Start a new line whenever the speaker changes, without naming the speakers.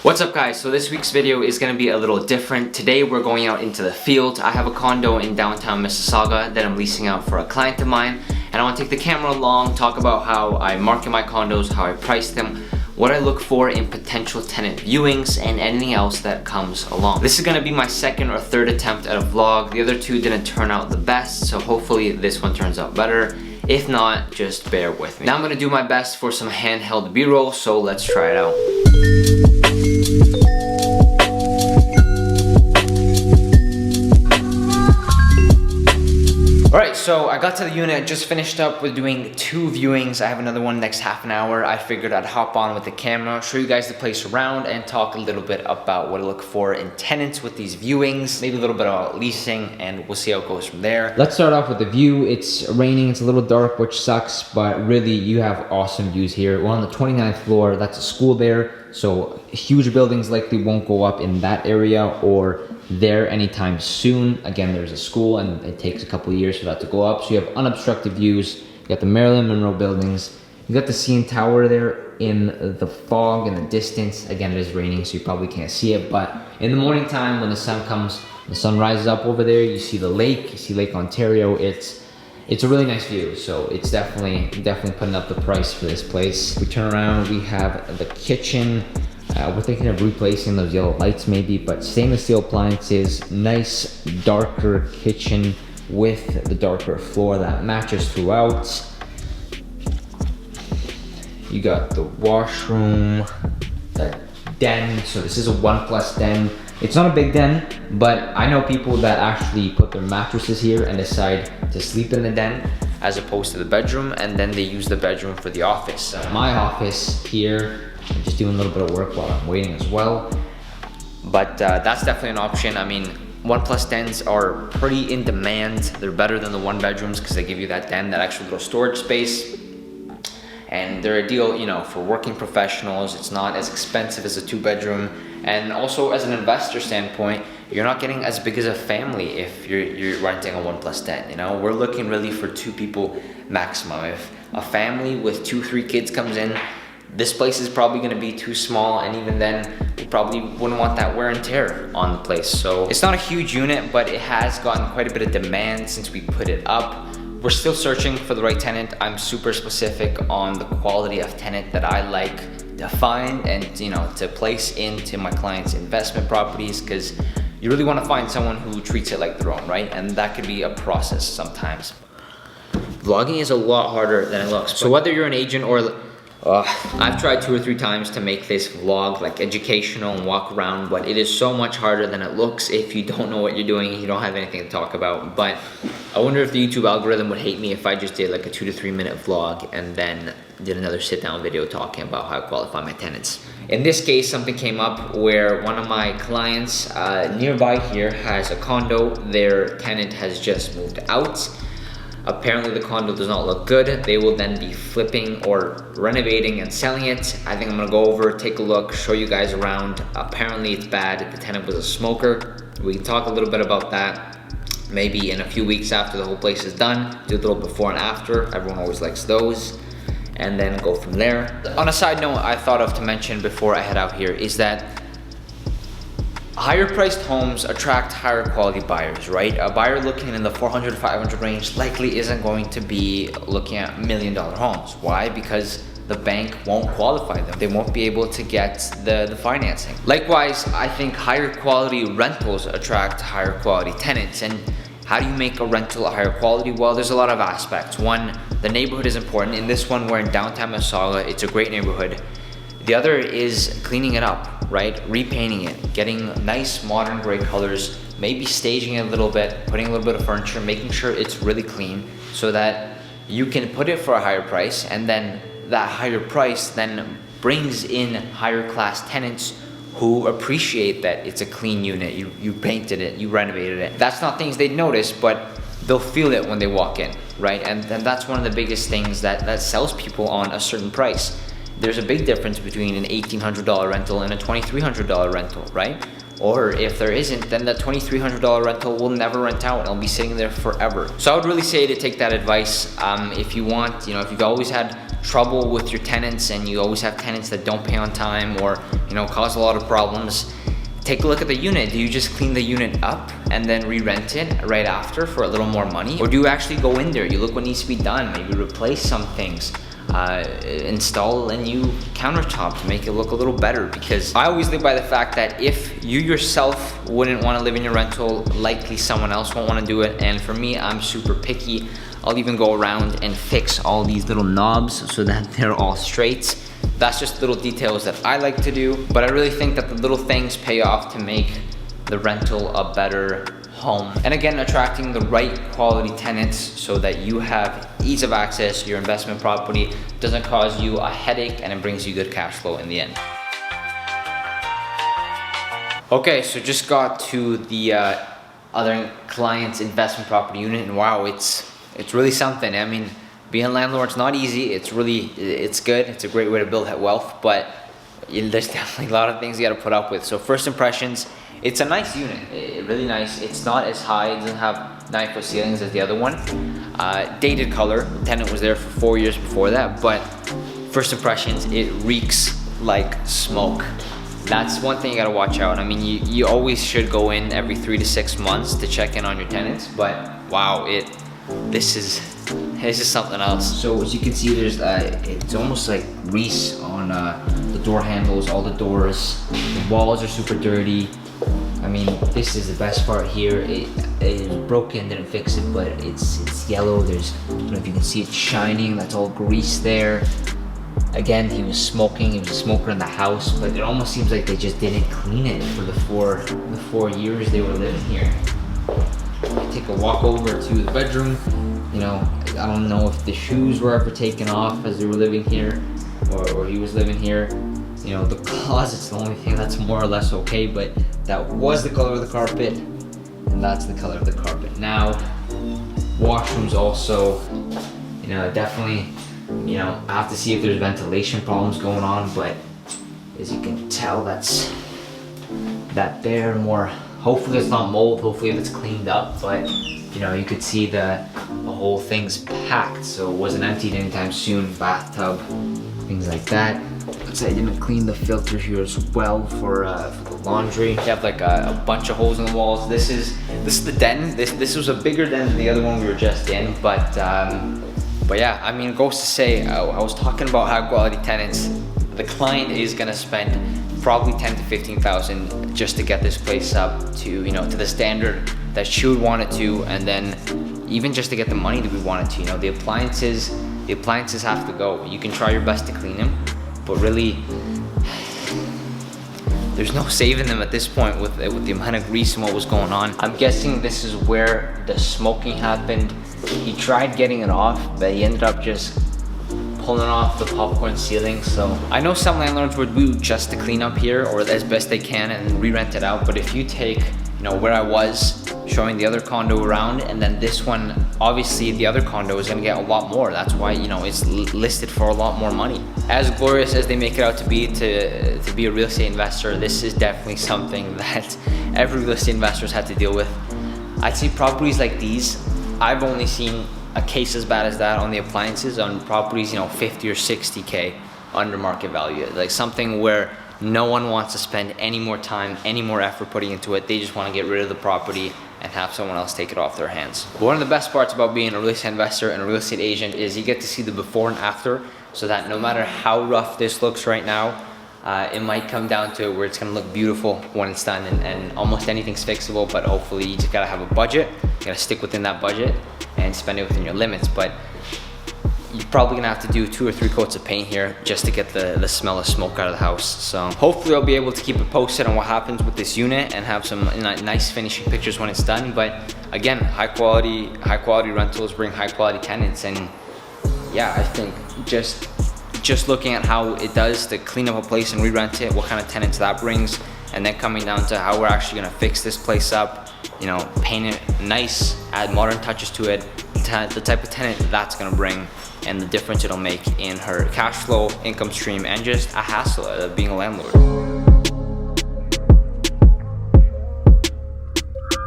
What's up guys? So this week's video is going to be a little different. Today we're going out into the field. I have a condo in downtown Mississauga that I'm leasing out for a client of mine, and I want to take the camera along, talk about how I market my condos, how I price them, what I look for in potential tenant viewings, and anything else that comes along. This is going to be my second or third attempt at a vlog. The other two didn't turn out the best, so hopefully this one turns out better. If not, just bear with me. Now I'm going to do my best for some handheld b-roll, so let's try it out. Alright, so I got to the unit, just finished up with doing 2 viewings. I have another one next half an hour. I figured I'd hop on with the camera, show you guys the place around, and talk a little bit about what I look for in tenants with these viewings, maybe a little bit about leasing, and we'll see how it goes from there. Let's start off with the view. It's raining, it's a little dark, which sucks, but really you have awesome views here. We're on the 29th floor, that's a school there, so huge buildings likely won't go up in that area or there anytime soon. Again, there's a school and it takes a couple of years for that to go up. So you have unobstructed views. You got the Maryland Monroe buildings. You got the CN Tower there in the fog in the distance. Again, it is raining, so you probably can't see it. But in the morning time, when the sun comes, the sun rises up over there, you see the lake, you see Lake Ontario. It's a really nice view. So it's definitely putting up the price for this place. We turn around, we have the kitchen. We're thinking of replacing those yellow lights maybe, but stainless steel appliances, nice darker kitchen with the darker floor that matches throughout. You got the washroom, the den. So this is a 1+ den. It's not a big den, but I know people that actually put their mattresses here and decide to sleep in the den as opposed to the bedroom, and then they use the bedroom for the office. My office here, I'm just doing a little bit of work while I'm waiting as well. But that's definitely an option. I mean, 1+ dens are pretty in demand. They're better than the 1 bedrooms because they give you that den, that actual little storage space. And they're ideal, you know, for working professionals. It's not as expensive as a 2-bedroom. And also as an investor standpoint, you're not getting as big as a family if you're renting a 1+ den, you know? We're looking really for 2 people maximum. If a family with 2-3 kids comes in, this place is probably going to be too small, and even then we probably wouldn't want that wear and tear on the place. So it's not a huge unit, but it has gotten quite a bit of demand since we put it up. We're still searching for the right tenant. I'm super specific on the quality of tenant that I like to find and, you know, to place into my clients' investment properties, because you really want to find someone who treats it like their own, right? And that could be a process sometimes. Vlogging is a lot harder than it looks. So whether you're an agent or I've tried 2 or 3 times to make this vlog like educational and walk around, but it is so much harder than it looks if you don't know what you're doing and you don't have anything to talk about. But I wonder if the YouTube algorithm would hate me if I just did like a 2 to 3 minute vlog and then did another sit down video talking about how I qualify my tenants. In this case, something came up where one of my clients nearby here has a condo. Their tenant has just moved out. Apparently the condo does not look good. They will then be flipping or renovating and selling it. I think I'm gonna go over, take a look, show you guys around. Apparently it's bad. The tenant was a smoker. We can talk a little bit about that. Maybe in a few weeks after the whole place is done, do a little before and after. Everyone always likes those. And then go from there. On a side note I thought of to mention before I head out here is that higher priced homes attract higher quality buyers, right? A buyer looking in the 400 to 500 range likely isn't going to be looking at $1 million homes. Why? Because the bank won't qualify them. They won't be able to get the financing. Likewise, I think higher quality rentals attract higher quality tenants. And how do you make a rental a higher quality? Well, there's a lot of aspects. One, the neighborhood is important. In this one, we're in downtown Mississauga. It's a great neighborhood. The other is cleaning it up, right? Repainting it, getting nice modern gray colors, maybe staging it a little bit, putting a little bit of furniture, making sure it's really clean so that you can put it for a higher price, and then that higher price then brings in higher class tenants who appreciate that it's a clean unit. You painted it, you renovated it. That's not things they'd notice, but they'll feel it when they walk in, right? And that's one of the biggest things that sells people on a certain price. There's a big difference between an $1,800 rental and a $2,300 rental, right? Or if there isn't, then that $2,300 rental will never rent out and it'll be sitting there forever. So I would really say to take that advice. If you want, if you've always had trouble with your tenants and you always have tenants that don't pay on time or, you know, cause a lot of problems, take a look at the unit. Do you just clean the unit up and then re-rent it right after for a little more money? Or do you actually go in there, you look what needs to be done, maybe replace some things, install a new countertop to make it look a little better? Because I always live by the fact that if you yourself wouldn't want to live in your rental, likely someone else won't want to do it. And for me, I'm super picky. I'll even go around and fix all these little knobs so that they're all straight. That's just little details that I like to do, but I really think that the little things pay off to make the rental a better home. And again, attracting the right quality tenants so that you have ease of access. Your investment property doesn't cause you a headache and it brings you good cash flow in the end. Okay, so just got to the other client's investment property unit, and wow, it's really something. I mean, being a landlord's not easy. It's good. It's a great way to build wealth, but there's definitely a lot of things you got to put up with. So first impressions, it's a nice unit. Really nice. It's not as high. It doesn't have 9-foot ceilings as the other one. Dated color. The tenant was there for 4 years before that, but first impressions, it reeks like smoke. That's one thing you got to watch out. I mean, you always should go in every 3 to 6 months to check in on your tenants, but wow, this is something else. So as you can see, there's it's almost like grease on the door handles, all the doors. The walls are super dirty. I mean, this is the best part here. It is broken, didn't fix it, but it's yellow. I don't know if you can see it shining. That's all grease there. Again, he was smoking. He was a smoker in the house, but it almost seems like they just didn't clean it for the four years they were living here. Take a walk over to the bedroom. You know, I don't know if the shoes were ever taken off as they were living here, or he was living here. You know, the closet's the only thing that's more or less okay, but that was the color of the carpet, and that's the color of the carpet now. Washrooms also, you know, definitely, you know, I have to see if there's ventilation problems going on, but as you can tell, that's that there more. Hopefully it's not mold, hopefully it's cleaned up, but you know, you could see the whole thing's packed, so it wasn't emptied anytime soon. Bathtub, things like that. Looks like I didn't clean the filter here as well for the laundry. You have like a bunch of holes in the walls. This is the den. This was a bigger den than the other one we were just in, but yeah, I mean, it goes to say, I was talking about high quality tenants. The client is gonna spend probably 10 to 15,000 just to get this place up to, you know, to the standard that she would want it to, and then even just to get the money that we want it to. You know, the appliances have to go. You can try your best to clean them, but really, there's no saving them at this point with the amount of grease and what was going on. I'm guessing this is where the smoking happened. He tried getting it off, but he ended up just pulling off the popcorn ceiling. So I know some landlords would do just to clean up here, or as best they can, and re-rent it out. But if you take, you know, where I was showing the other condo around, and then this one, obviously the other condo is gonna get a lot more. That's why, you know, it's listed for a lot more money. As glorious as they make it out to be a real estate investor, this is definitely something that every real estate investor's had to deal with. I'd say properties like these, I've only seen a case as bad as that on the appliances on properties, you know, 50 or 60K under market value. Like something where no one wants to spend any more time, any more effort putting into it. They just want to get rid of the property and have someone else take it off their hands. But one of the best parts about being a real estate investor and a real estate agent is you get to see the before and after, so that no matter how rough this looks right now, it might come down to where it's gonna look beautiful when it's done, and almost anything's fixable, but hopefully you just gotta have a budget. You gotta stick within that budget and spend it within your limits. But you're probably gonna have to do 2 or 3 coats of paint here just to get the smell of smoke out of the house. So hopefully I'll be able to keep it posted on what happens with this unit and have some nice finishing pictures when it's done. But again, high quality rentals bring high quality tenants, and yeah, I think just looking at how it does to clean up a place and re-rent it, what kind of tenants that brings, and then coming down to how we're actually gonna fix this place up, you know, paint it nice, add modern touches to it, the type of tenant that's gonna bring, and the difference it'll make in her cash flow, income stream, and just a hassle of being a landlord.